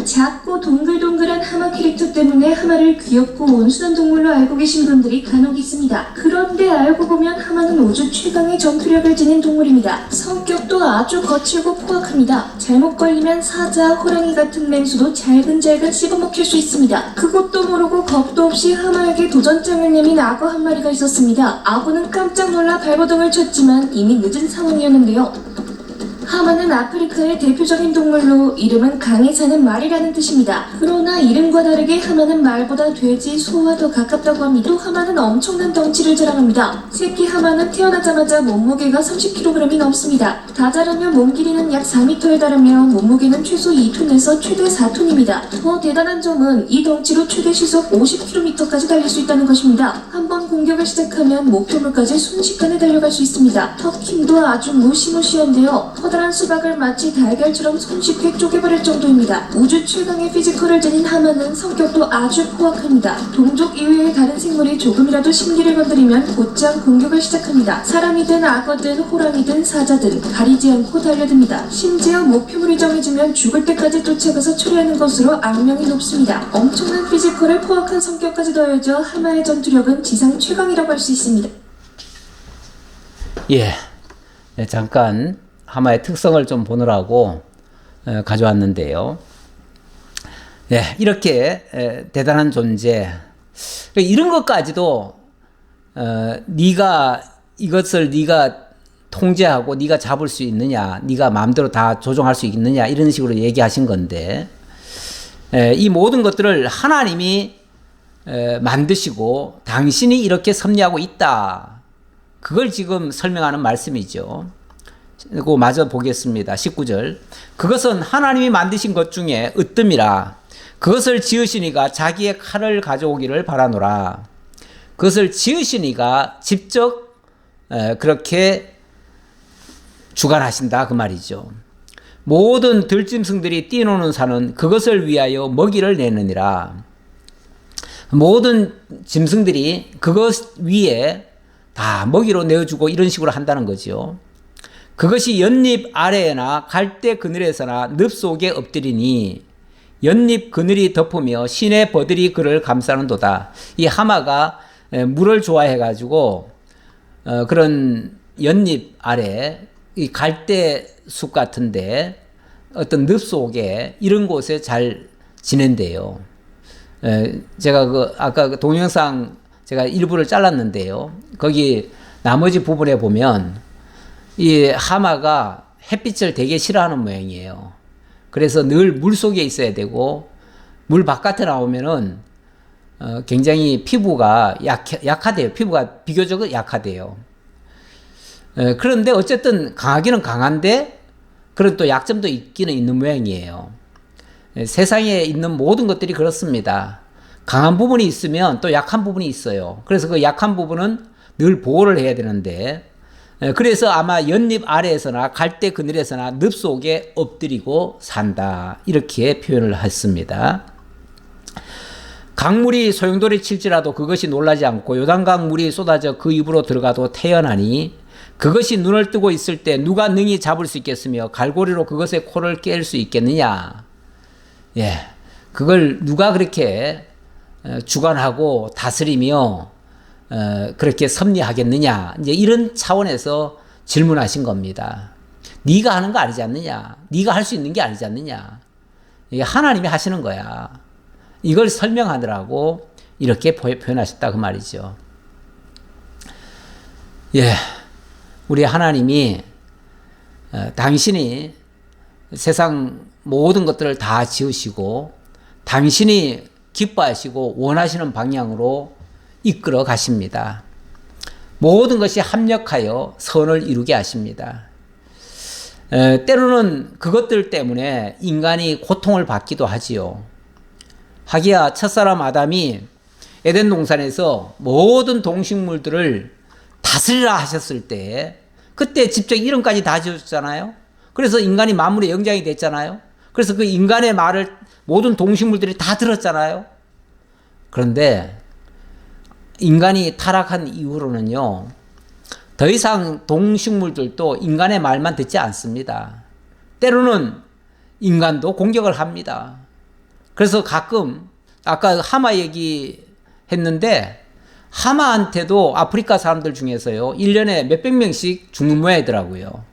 작고 동글동글한 하마 캐릭터 때문에 하마를 귀엽고 온순한 동물로 알고 계신 분들이 간혹 있습니다. 그런데 알고 보면 하마는 우주 최강의 전투력을 지닌 동물입니다. 성격도 아주 거칠고 포악합니다. 잘못 걸리면 사자, 호랑이 같은 맹수도 잘근잘근 씹어먹힐 수 있습니다. 그것도 모르고 겁도 없이 하마에게 도전장을 내민 악어 한 마리가 있었습니다. 악어는 깜짝 놀라 발버둥을 쳤지만 이미 늦은 상황이었는데요. 하마는 아프리카의 대표적인 동물로 이름은 강에 사는 말이라는 뜻입니다. 그러나 이름과 다르게 하마는 말보다 돼지, 소와 더 가깝다고 합니다. 또 하마는 엄청난 덩치를 자랑합니다. 새끼 하마는 태어나자마자 몸무게가 30kg이 넘습니다. 다 자라면 몸 길이는 약 4m에 달하며 몸무게는 최소 2톤에서 최대 4톤입니다. 더 대단한 점은 이 덩치로 최대 시속 50km까지 달릴 수 있다는 것입니다. 한번 공격을 시작하면 목표물까지 순식간에 달려갈 수 있습니다. 턱 힘도 아주 무시무시한데요. 커다란 수박을 마치 달걀처럼 손쉽게 쪼개버릴 정도입니다. 우주 최강의 피지컬을 지닌 하마는 성격도 아주 포악합니다. 동족 이외의 다른 생물이 조금이라도 심기를 건드리면 곧장 공격을 시작합니다. 사람이든 악어든 호랑이든 사자든 가리지 않고 달려듭니다. 심지어 목표물이 정해지면 죽을 때까지 쫓아가서 처리하는 것으로 악명이 높습니다. 엄청난 피지컬에 포악한 성격까지 더해져 하마의 전투력은 지상 최강이라고 할 수 있습니다. 예, 잠깐 하마의 특성을 좀 보느라고 가져왔는데요. 예, 이렇게 대단한 존재, 이런 것까지도 네가 이것을 네가 통제하고 네가 잡을 수 있느냐, 네가 마음대로 다 조종할 수 있느냐, 이런 식으로 얘기하신 건데, 이 모든 것들을 하나님이 만드시고 당신이 이렇게 섭리하고 있다, 그걸 지금 설명하는 말씀이죠. 그거 마저 보겠습니다. 19절. 그것은 하나님이 만드신 것 중에 으뜸이라. 그것을 지으시니가 자기의 칼을 가져오기를 바라노라. 그것을 지으시니가 직접 그렇게 주관하신다 그 말이죠. 모든 들짐승들이 뛰노는 산은 그것을 위하여 먹이를 내느니라. 모든 짐승들이 그것 위에 다 먹이로 내어주고 이런 식으로 한다는 거죠. 그것이 연잎 아래에나 갈대 그늘에서나 늪 속에 엎드리니 연잎 그늘이 덮으며 시내 버들이 그를 감싸는도다. 이 하마가 물을 좋아해 가지고 그런 연잎 아래 이 갈대 숲 같은데 어떤 늪 속에 이런 곳에 잘 지낸대요. 제가 아까 그 동영상 제가 일부를 잘랐는데요. 거기 나머지 부분에 보면 이 하마가 햇빛을 되게 싫어하는 모양이에요. 그래서 늘 물 속에 있어야 되고 물 바깥에 나오면은 굉장히 피부가 약하대요. 피부가 비교적 약하대요. 그런데 어쨌든 강하기는 강한데 그런 또 약점도 있기는 있는 모양이에요. 세상에 있는 모든 것들이 그렇습니다. 강한 부분이 있으면 또 약한 부분이 있어요. 그래서 그 약한 부분은 늘 보호를 해야 되는데 그래서 아마 연잎 아래에서나 갈대 그늘에서나 늪 속에 엎드리고 산다 이렇게 표현을 했습니다. 강물이 소용돌이 칠지라도 그것이 놀라지 않고 요단강 물이 쏟아져 그 입으로 들어가도 태연하니 그것이 눈을 뜨고 있을 때 누가 능히 잡을 수 있겠으며 갈고리로 그것의 코를 깰 수 있겠느냐. 예, 그걸 누가 그렇게 주관하고 다스리며 그렇게 섭리하겠느냐. 이제 이런 차원에서 질문하신 겁니다. 네가 하는 거 아니지 않느냐. 네가 할 수 있는 게 아니지 않느냐. 이게 하나님이 하시는 거야. 이걸 설명하느라고 이렇게 표현하셨다 그 말이죠. 예, 우리 하나님이 당신이 세상 모든 것들을 다 지으시고 당신이 기뻐하시고 원하시는 방향으로 이끌어 가십니다. 모든 것이 합력하여 선을 이루게 하십니다. 때로는 그것들 때문에 인간이 고통을 받기도 하지요. 하기야 첫사람 아담이 에덴 동산에서 모든 동식물들을 다스리라 하셨을 때 그때 직접 이름까지 다 지었잖아요. 그래서 인간이 만물의 영장이 됐잖아요. 그래서 그 인간의 말을 모든 동식물들이 다 들었잖아요. 그런데 인간이 타락한 이후로는요, 더 이상 동식물들도 인간의 말만 듣지 않습니다. 때로는 인간도 공격을 합니다. 그래서 가끔 아까 하마 얘기했는데 하마한테도 아프리카 사람들 중에서요 1년에 몇백 명씩 죽는 모양이더라고요.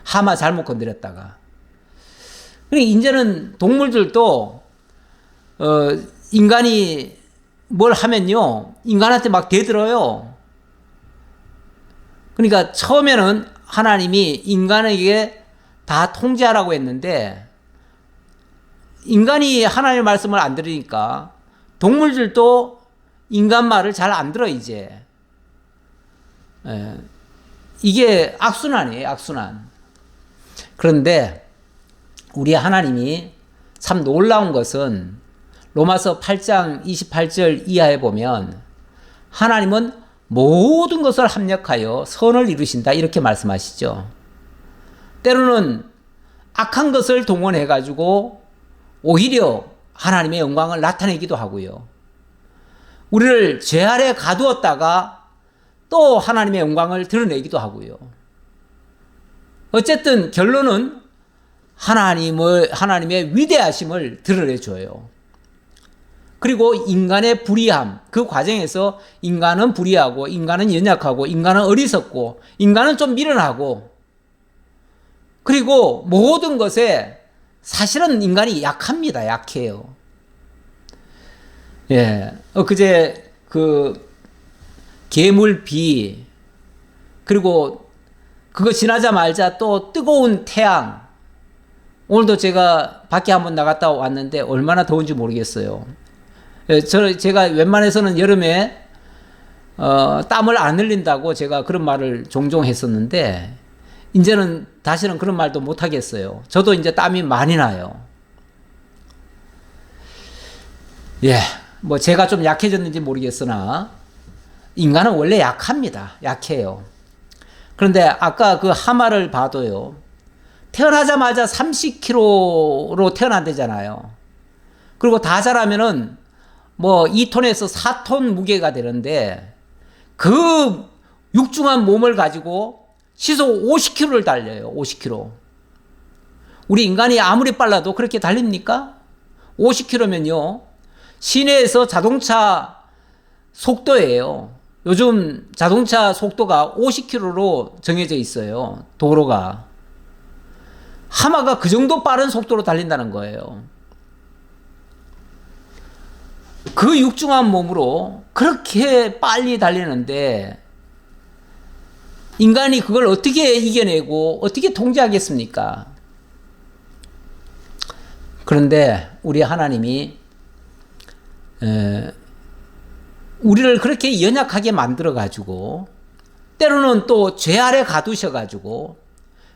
하마 잘못 건드렸다가. 그러니까 이제는 동물들도 인간이 뭘 하면요 인간한테 막 대들어요. 그러니까 처음에는 하나님이 인간에게 다 통제하라고 했는데 인간이 하나님의 말씀을 안 들으니까 동물들도 인간 말을 잘 안 들어 이제. 이게 악순환이에요, 악순환. 그런데 우리 하나님이 참 놀라운 것은 로마서 8장 28절 이하에 보면 하나님은 모든 것을 합력하여 선을 이루신다 이렇게 말씀하시죠. 때로는 악한 것을 동원해 가지고 오히려 하나님의 영광을 나타내기도 하고요. 우리를 죄 아래 가두었다가 또 하나님의 영광을 드러내기도 하고요. 어쨌든 결론은 하나님의 위대하심을 드러내줘요. 그리고 인간의 불의함, 그 과정에서 인간은 불의하고 인간은 연약하고 인간은 어리석고 인간은 좀 미련하고 그리고 모든 것에 사실은 인간이 약합니다. 약해요. 예. 그제 그 괴물비 그리고 그거 지나자 말자 또 뜨거운 태양. 오늘도 제가 밖에 한번 나갔다 왔는데 얼마나 더운지 모르겠어요. 예, 제가 웬만해서는 여름에 땀을 안 흘린다고 제가 그런 말을 종종 했었는데 이제는 다시는 그런 말도 못 하겠어요. 저도 이제 땀이 많이 나요. 예, 뭐 제가 좀 약해졌는지 모르겠으나 인간은 원래 약합니다. 약해요. 그런데 아까 그 하마를 봐도요. 태어나자마자 30kg로 태어난대잖아요. 그리고 다 자라면은 뭐 2톤에서 4톤 무게가 되는데 그 육중한 몸을 가지고 시속 50km를 달려요. 50km. 우리 인간이 아무리 빨라도 그렇게 달립니까? 50km면요. 시내에서 자동차 속도예요. 요즘 자동차 속도가 50km로 정해져 있어요. 도로가. 하마가 그 정도 빠른 속도로 달린다는 거예요. 그 육중한 몸으로 그렇게 빨리 달리는데 인간이 그걸 어떻게 이겨내고 어떻게 통제하겠습니까? 그런데 우리 하나님이 우리를 그렇게 연약하게 만들어 가지고 때로는 또 죄 아래 가두셔 가지고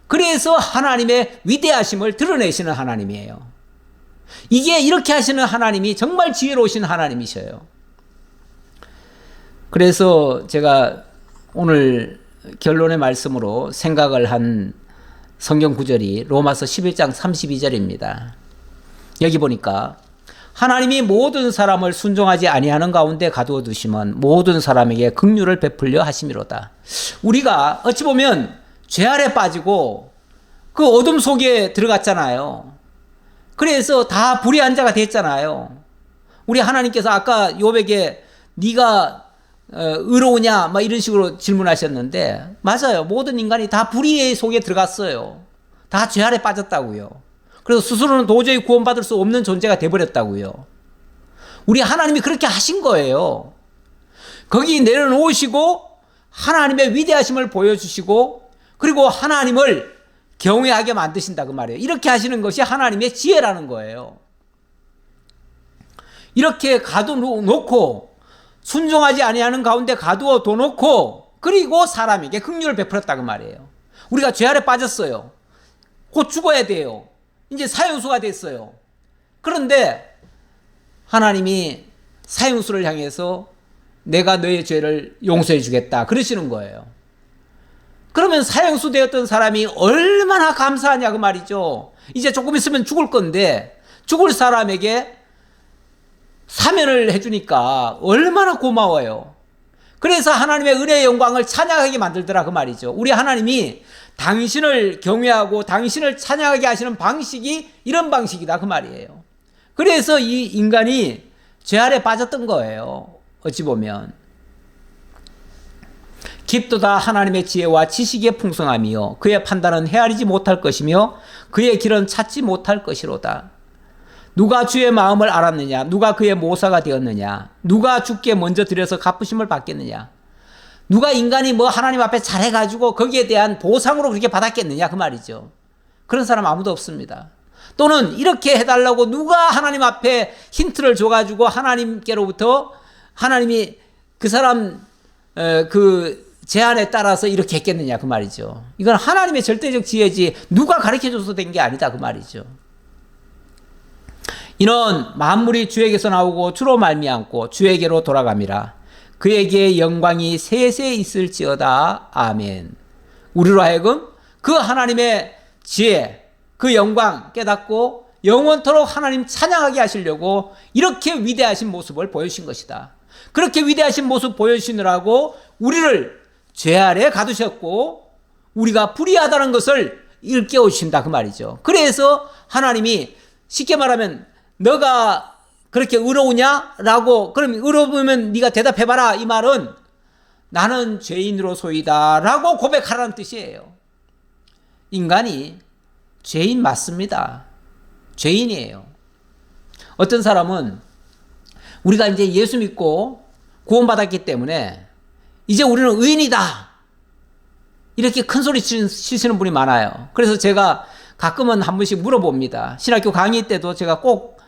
그래서 하나님의 위대하심을 드러내시는 하나님이에요. 이게 이렇게 하시는 하나님이 정말 지혜로우신 하나님이셔요. 그래서 제가 오늘 결론의 말씀으로 생각을 한 성경 구절이 로마서 11장 32절입니다. 여기 보니까 하나님이 모든 사람을 순종하지 아니하는 가운데 가두어 두시면 모든 사람에게 긍휼을 베풀려 하심이로다. 우리가 어찌 보면 죄 아래 빠지고 그 어둠 속에 들어갔잖아요. 그래서 다 불의한 자가 됐잖아요. 우리 하나님께서 아까 욥에게 네가 의로우냐 막 이런 식으로 질문하셨는데 맞아요. 모든 인간이 다 불의의 속에 들어갔어요. 다 죄 아래 빠졌다고요. 그래서 스스로는 도저히 구원받을 수 없는 존재가 돼버렸다고요. 우리 하나님이 그렇게 하신 거예요. 거기 내려놓으시고 하나님의 위대하심을 보여주시고 그리고 하나님을 경외하게 만드신다 그 말이에요. 이렇게 하시는 것이 하나님의 지혜라는 거예요. 이렇게 가둬놓고 순종하지 아니하는 가운데 가두어 둬놓고 그리고 사람에게 긍휼을 베풀었다 그 말이에요. 우리가 죄 아래 빠졌어요. 곧 죽어야 돼요. 이제 사형수가 됐어요. 그런데 하나님이 사형수를 향해서 내가 너의 죄를 용서해 주겠다 그러시는 거예요. 그러면 사형수 되었던 사람이 얼마나 감사하냐 그 말이죠. 이제 조금 있으면 죽을 건데 죽을 사람에게 사면을 해주니까 얼마나 고마워요. 그래서 하나님의 은혜의 영광을 찬양하게 만들더라 그 말이죠. 우리 하나님이 당신을 경외하고 당신을 찬양하게 하시는 방식이 이런 방식이다 그 말이에요. 그래서 이 인간이 죄 아래 빠졌던 거예요. 어찌 보면 깊도다 하나님의 지혜와 지식의 풍성함이요 그의 판단은 헤아리지 못할 것이며 그의 길은 찾지 못할 것이로다. 누가 주의 마음을 알았느냐? 누가 그의 모사가 되었느냐? 누가 주께 먼저 드려서 갚으심을 받겠느냐? 누가 인간이 뭐 하나님 앞에 잘해가지고 거기에 대한 보상으로 그렇게 받았겠느냐 그 말이죠. 그런 사람 아무도 없습니다. 또는 이렇게 해달라고 누가 하나님 앞에 힌트를 줘가지고 하나님께로부터 하나님이 그 사람 그 제안에 따라서 이렇게 했겠느냐 그 말이죠. 이건 하나님의 절대적 지혜지 누가 가르쳐줘서 된 게 아니다 그 말이죠. 이는 만물이 주에게서 나오고 주로 말미암고 주에게로 돌아감이라. 그에게 영광이 세세 있을지어다. 아멘. 우리로 하여금 그 하나님의 지혜, 그 영광 깨닫고 영원토록 하나님 찬양하게 하시려고 이렇게 위대하신 모습을 보여주신 것이다. 그렇게 위대하신 모습 보여주시느라고 우리를 죄 아래 가두셨고 우리가 불의하다는 것을 일깨워주신다 그 말이죠. 그래서 하나님이 쉽게 말하면 너가 그렇게 의로우냐? 라고 그럼 의로우면 네가 대답해봐라 이 말은 나는 죄인으로소이다 라고 고백하라는 뜻이에요. 인간이 죄인 맞습니다. 죄인이에요. 어떤 사람은 우리가 이제 예수 믿고 구원받았기 때문에 이제 우리는 의인이다 이렇게 큰 소리 치시는 분이 많아요. 그래서 제가 가끔은 한 번씩 물어봅니다. 신학교 강의 때도 제가 꼭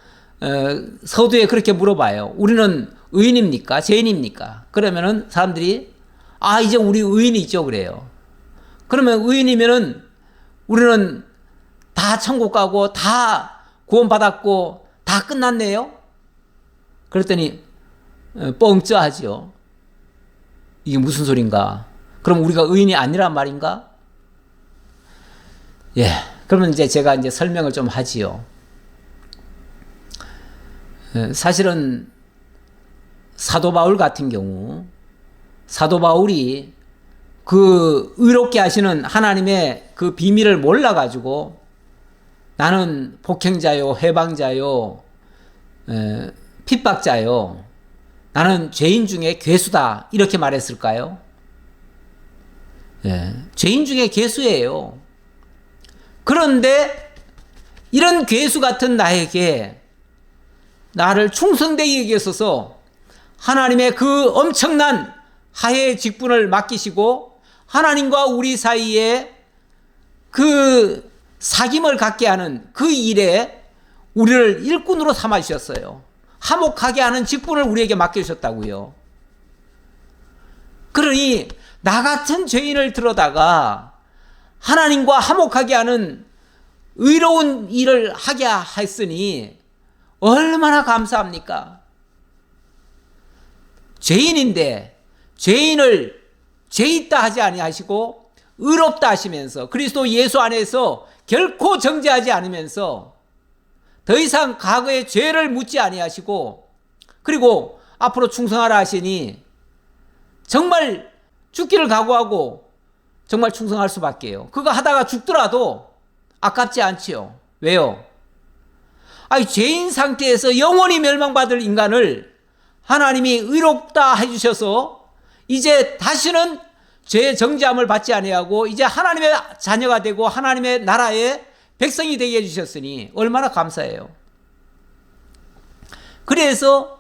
서두에 그렇게 물어봐요. 우리는 의인입니까? 죄인입니까? 그러면은 사람들이 아 이제 우리 의인이죠 그래요. 그러면 의인이면은 우리는 다 천국 가고 다 구원받았고 다 끝났네요. 그랬더니 뻥쩌하죠. 이게 무슨 소린가? 그럼 우리가 의인이 아니란 말인가? 예. 그러면 이제 제가 이제 설명을 좀 하지요. 사실은 사도 바울 같은 경우, 사도 바울이 그 의롭게 하시는 하나님의 그 비밀을 몰라가지고 나는 복행자요, 해방자요, 핍박자요, 나는 죄인 중에 괴수다 이렇게 말했을까요? 예, 죄인 중에 괴수예요. 그런데 이런 괴수 같은 나에게 나를 충성되게 여기셔서 하나님의 그 엄청난 하의 직분을 맡기시고 하나님과 우리 사이에 그 사귐을 갖게 하는 그 일에 우리를 일꾼으로 삼아 주셨어요. 화목하게 하는 직분을 우리에게 맡겨주셨다고요. 그러니 나 같은 죄인을 들어다가 하나님과 화목하게 하는 의로운 일을 하게 했으니 얼마나 감사합니까? 죄인인데 죄인을 죄있다 하지 아니하시고 의롭다 하시면서 그리스도 예수 안에서 결코 정죄하지 않으면서 더 이상 과거의 죄를 묻지 아니하시고 그리고 앞으로 충성하라 하시니 정말 죽기를 각오하고 정말 충성할 수밖에요. 그거 하다가 죽더라도 아깝지 않지요. 왜요? 아니, 죄인 상태에서 영원히 멸망받을 인간을 하나님이 의롭다 해주셔서 이제 다시는 죄의 정죄함을 받지 아니하고 이제 하나님의 자녀가 되고 하나님의 나라의 백성이 되게 해주셨으니 얼마나 감사해요. 그래서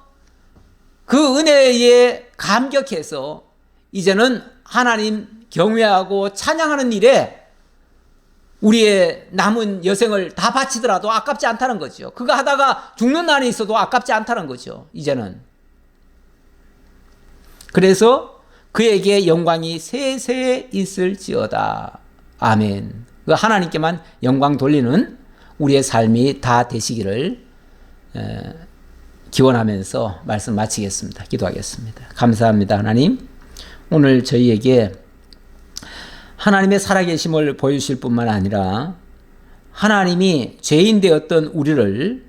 그 은혜에 감격해서 이제는 하나님 경외하고 찬양하는 일에 우리의 남은 여생을 다 바치더라도 아깝지 않다는 거죠. 그거 하다가 죽는 날이 있어도 아깝지 않다는 거죠. 이제는. 그래서 그에게 영광이 세세 있을지어다. 아멘. 그 하나님께만 영광 돌리는 우리의 삶이 다 되시기를 기원하면서 말씀 마치겠습니다. 기도하겠습니다. 감사합니다. 하나님. 오늘 저희에게 하나님의 살아계심을 보여주실 뿐만 아니라 하나님이 죄인 되었던 우리를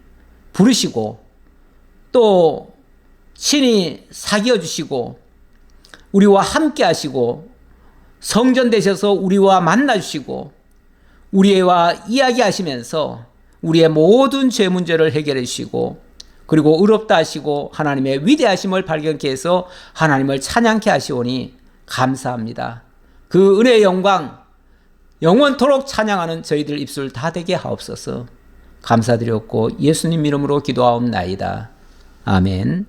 부르시고 또 친히 사귀어 주시고 우리와 함께 하시고 성전 되셔서 우리와 만나 주시고 우리와 이야기하시면서 우리의 모든 죄 문제를 해결해 주시고 그리고 의롭다 하시고 하나님의 위대하심을 발견케 해서 하나님을 찬양케 하시오니 감사합니다. 그 은혜의 영광 영원토록 찬양하는 저희들 입술 다 되게 하옵소서. 감사드렸고 예수님 이름으로 기도하옵나이다. 아멘.